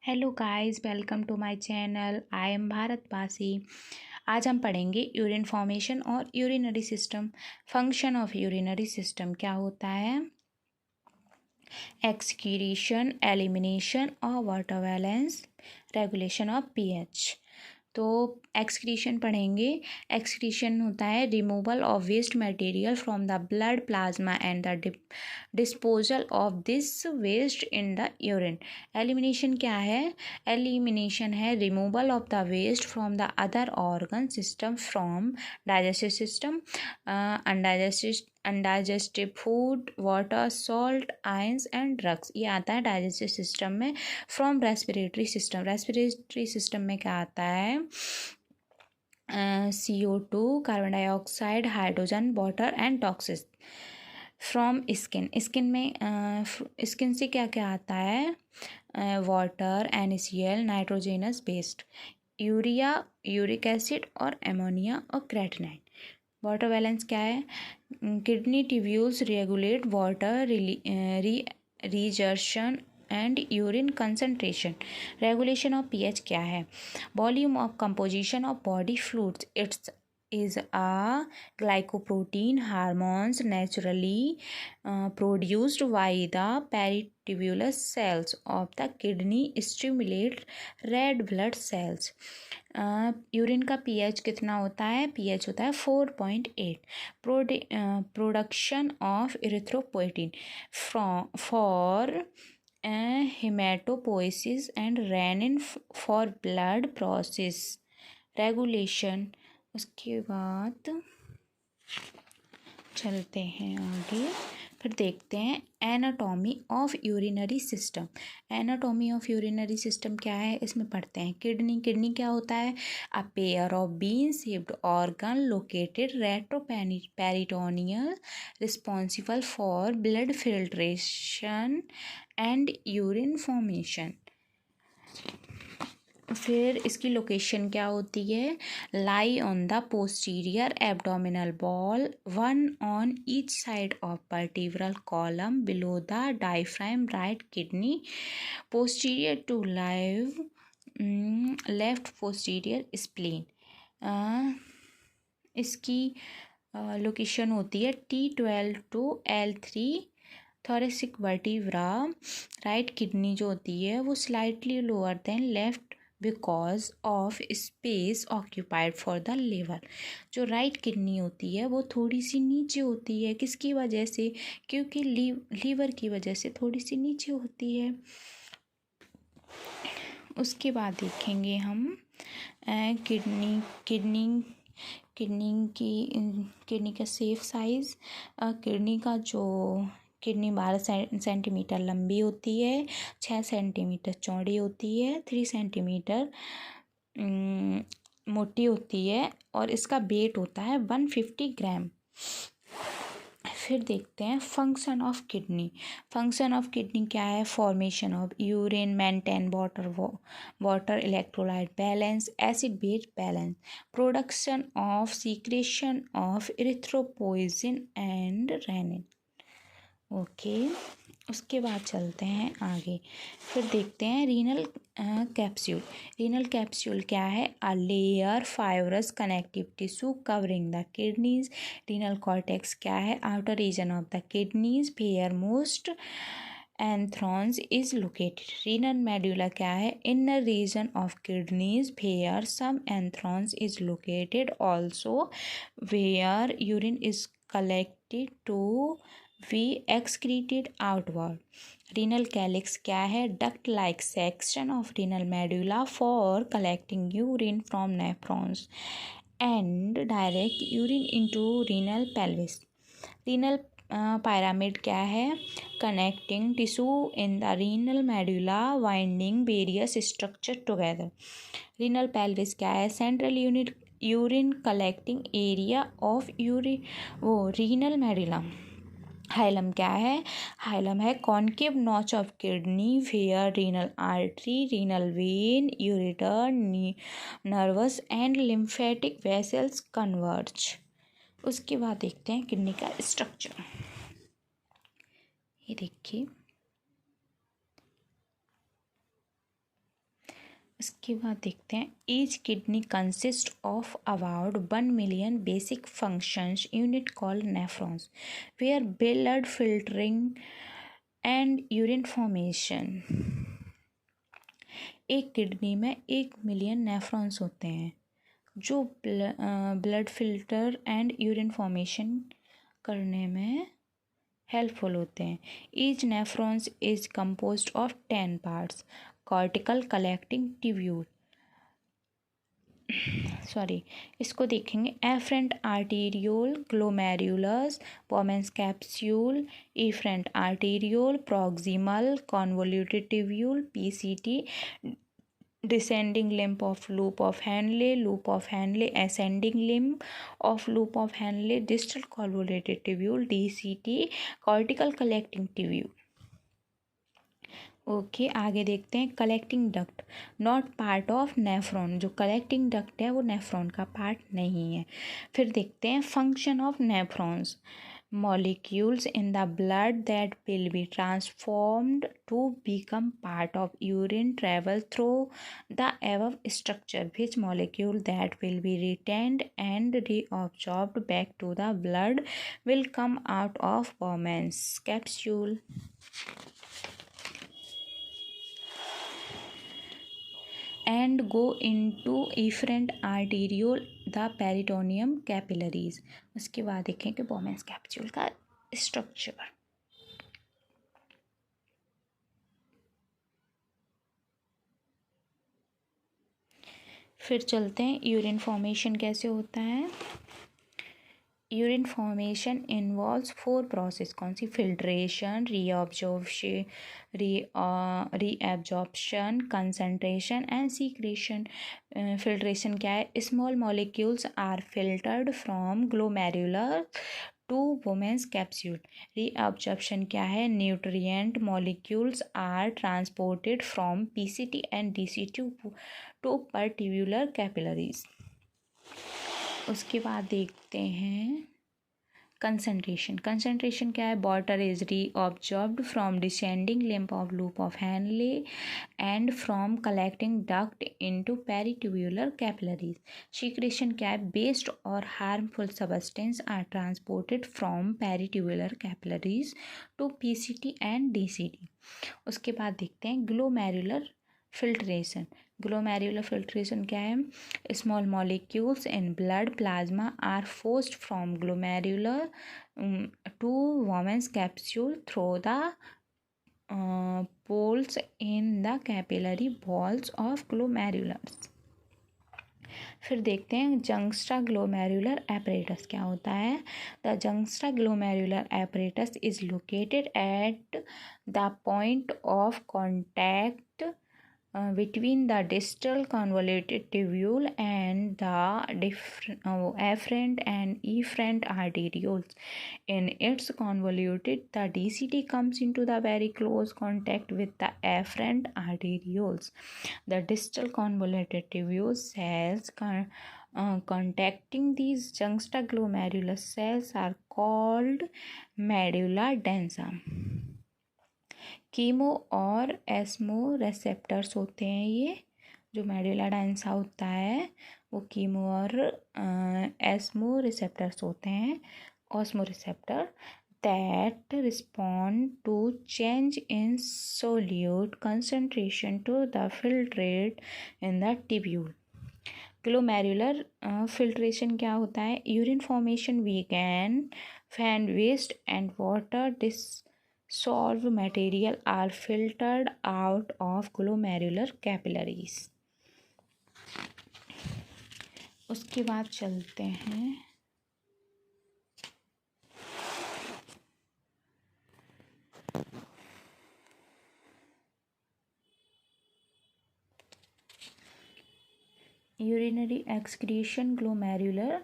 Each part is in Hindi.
Hello guys, welcome to my channel. I am Bharat Pasi. आज हम पढ़ेंगे यूरिन फॉर्मेशन और urinary system. Function of urinary system क्या होता है? एक्सक्रीशन, एलिमिनेशन और water balance, regulation of pH. तो एक्सक्रीशन पढ़ेंगे। एक्सक्रीशन होता है removal of waste material from the blood plasma and the disposal of this waste in the urine. Elimination क्या है? एलिमिनेशन है removal of the waste from the other organ system from digestive system, undigestive food, water, salt, ions and drugs. ये आता है डाइजेस्टिव सिस्टम में। From respiratory system, respiratory system में क्या आता है? CO2, carbon dioxide, hydrogen, water and toxins. From skin, skin में स्किन से क्या क्या आता है? Water, NaCl, nitrogenous based, urea, uric acid और एमोनिया और क्रेटिनाइन। वाटर बैलेंस क्या है? Kidney tubules regulate water reabsorption and urine concentration. Regulation of pH क्या है? Volume of composition of body fluids. It's is a glycoprotein hormones naturally produced by the peritubulous cells of the kidney, stimulate red blood cells. Urine का पीएच कितना होता है? पीएच होता है 4.8। Production of erythropoietin for haematopoiesis and renin for blood process. Regulation. उसके बाद चलते हैं आगे, फिर देखते हैं anatomy of urinary system. Anatomy of urinary system क्या है? इसमें पढ़ते हैं किडनी। किडनी क्या होता है? A pair of bean shaped organ located retroperitoneal, responsible for blood filtration and urine formation. फिर इसकी लोकेशन क्या होती है? Lie on the posterior abdominal wall, one on each side of vertebral column below the diaphragm, right kidney, posterior to left posterior spleen. इसकी लोकेशन होती है T12 to L3 thoracic vertebra. Right kidney जो होती है वो slightly lower than left because of space occupied for the liver. जो राइट किडनी होती है वो थोड़ी सी नीचे होती है। किसकी वजह से? क्योंकि लीवर की वजह से थोड़ी सी नीचे होती है। उसके बाद देखेंगे हम किडनी का सेफ साइज। किडनी 12 सेंटीमीटर लंबी होती है, 6 सेंटीमीटर चौड़ी होती है, 3 सेंटीमीटर मोटी होती है और इसका वेट होता है 150 ग्राम। फिर देखते हैं function of kidney. Function of kidney क्या है? Formation of urine, maintain water electrolyte balance, acid base balance, production of secretion of erythropoietin and renin. Okay, उसके बाद चलते हैं आगे, फिर देखते हैं रीनल कैप्सूल। रीनल कैप्सूल क्या है? A layer fibrous connective tissue covering the kidneys. Renal cortex क्या है? Outer region of the kidneys where most nephrons is located. Renal medulla क्या है? Inner region of kidneys where some nephrons is located, also where urine is collected to be excreted outward. Renal calyx क्या है? Duct like section of renal medulla for collecting urine from nephrons and direct urine into renal pelvis. Renal pyramid क्या है? Connecting tissue in the renal medulla binding various structure together. Renal pelvis क्या है? Central urine collecting area of renal medulla. Hilum क्या है? हाइलम है concave notch of kidney where renal artery, renal vein, ureter, nerves and lymphatic vessels converge. उसके बाद देखते हैं किडनी का स्ट्रक्चर। ये देखिए, इसके बाद देखते हैं each kidney consist of about 1 million basic functions unit called nephrons where blood filtering and urine formation. एक किडनी में 1 million नेफ्रॉन्स होते हैं जो blood filter and urine formation करने में हेल्पफुल होते हैं। Each nephrons is composed of 10 parts cortical collecting tubule इसको देखेंगे afferent arteriole glomerulus Bowman's capsule efferent arteriole proximal convoluted tubule PCT descending limb of loop of Henle ascending limb of loop of Henle distal convoluted tubule DCT cortical collecting tubule। Okay आगे देखते हैं collecting duct not part of nephron. जो कलेक्टिंग डक्ट है वो नेफ्रॉन का पार्ट नहीं है। फिर देखते हैं function of nephrons molecules in the blood that will be transformed to become part of urine travel through the above structure, which molecule that will be retained and reabsorbed back to the blood will come out of Bowman's capsule and go into efferent arteriole the peritoneum capillaries। उसके बाद देखें कि बोमेंस कैप्सूल का स्ट्रक्चर। फिर चलते हैं यूरिन फॉर्मेशन कैसे होता है। Urine formation involves 4 process. कौन सी? Filtration, reabsorption, concentration and secretion. Filtration क्या है? Small molecules are filtered from glomerular to Bowman's capsule. Reabsorption क्या है? Nutrient molecules are transported from PCT and DCT to particular capillaries. उसके बाद देखते हैं कंसंट्रेशन। कंसंट्रेशन क्या है? Water is reabsorbed from descending limb of loop of Henle and from collecting duct into peritubular capillaries. Secretion क्या है? वेस्ट और harmful substance are transported from peritubular capillaries to PCT and DCT. उसके बाद देखते हैं ग्लोमेरुलर फिल्ट्रेशन। ग्लोमेरुलर फिल्ट्रेशन क्या है? Small molecules in blood plasma are forced from glomerular to Bowman's capsule through the pores in the capillary walls of glomerulus. फिर देखते हैं जंक्स्ट्रा ग्लोमेरुलर एपरेटस क्या होता है। The juxta glomerular apparatus is located at the point of contact between the distal convoluted tubule and the afferent and efferent arterioles. In its convoluted, the DCT comes into the very close contact with the afferent arterioles. The distal convoluted tubule cells contacting these juxtaglomerular cells are called medulla densa। Chemo और एस्मो रिसेप्टर्स होते हैं। ये जो मेडुला डेंसा होता है वो कीमो और एस्मो रिसेप्टर्स होते हैं। Osmo receptor that respond to change in solute concentration to the filtrate in the tubule। Glomerular filtration क्या होता है? यूरिन फॉर्मेशन वीगन when waste and water dissolved material are filtered out of glomerular capillaries। उसके बाद चलते हैं urinary excretion glomerular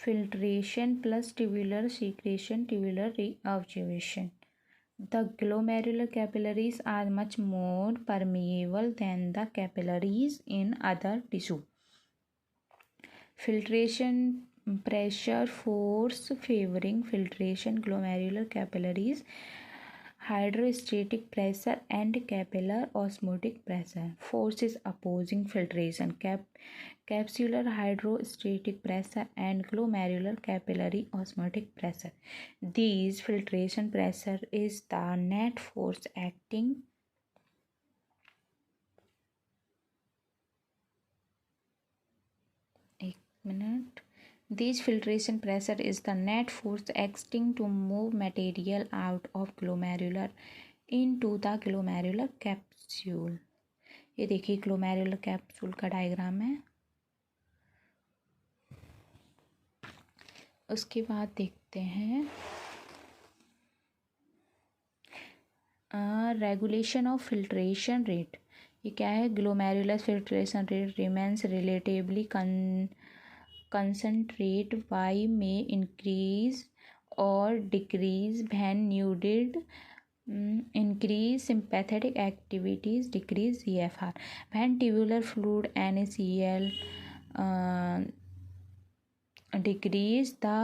filtration plus tubular secretion tubular reabsorption. The glomerular capillaries are much more permeable than the capillaries in other tissue. Filtration pressure force favoring filtration glomerular capillaries hydrostatic pressure and capillary osmotic pressure. Forces opposing filtration: capsular hydrostatic pressure and glomerular capillary osmotic pressure. These filtration pressure is the net force acting These filtration pressure is the net force acting to move material out of glomerular into the glomerular capsule. ये देखिए ग्लोमेरुलर कैप्सूल का डायग्राम है. उसके बाद देखते हैं रेगुलेशन ऑफ फिल्ट्रेशन रेट. ये क्या है? Glomerular filtration rate remains relatively concentrate y may increase or decrease when needed. Increase sympathetic activities, decrease CFR. When tubular fluid NaCl decrease, the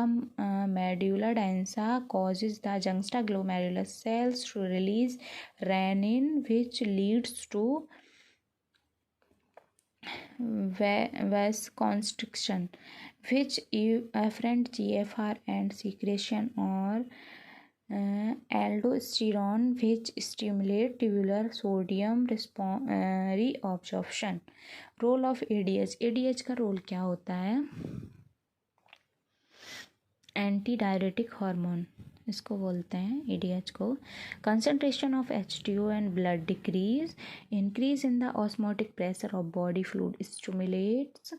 medulla densa causes the juxtaglomerular cells to release renin, which leads to vasoconstriction, which afferent GFR and secretion or aldosterone, which stimulate tubular sodium reabsorption. Role of ADH. ADH का रोल क्या होता है? एंटी डायरेटिक हार्मोन इसको बोलते हैं ADH को. Concentration of H2O and blood decrease. Increase in the osmotic pressure of body fluid stimulates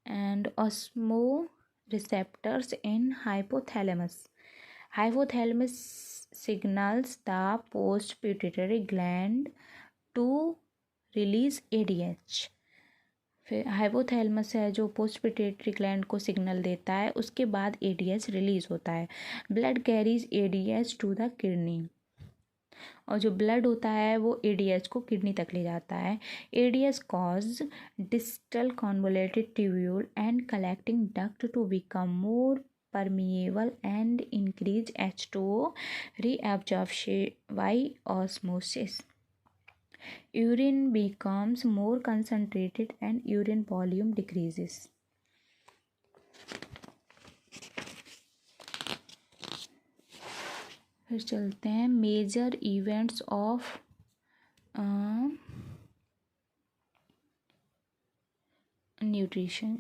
and osmo receptors in hypothalamus. Hypothalamus signals the post pituitary gland to release ADH. फिर हाइपोथैलेमस है जो पोस्ट पिट्यूटरी ग्लैंड को सिग्नल देता है, उसके बाद ADH रिलीज होता है. Blood carries ADH to the kidney. और जो ब्लड होता है वो ADH को किडनी तक ले जाता है. ADH cause distal convoluted tubule and collecting duct to become more permeable and increase H2O reabsorption by osmosis. Urine becomes more concentrated and urine volume decreases. फिर चलते हैं major events of nutrition.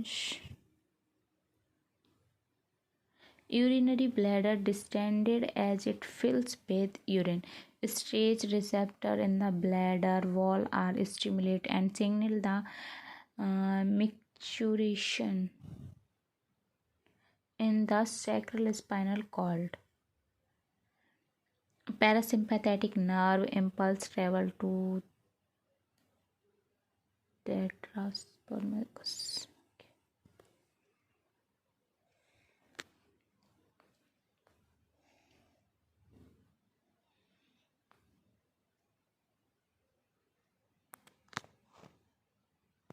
Urinary bladder distended as it fills with urine. Stretch receptor in the bladder wall are stimulated and signal the micturition in the sacral spinal cord. Parasympathetic nerve impulse travel to the transformers.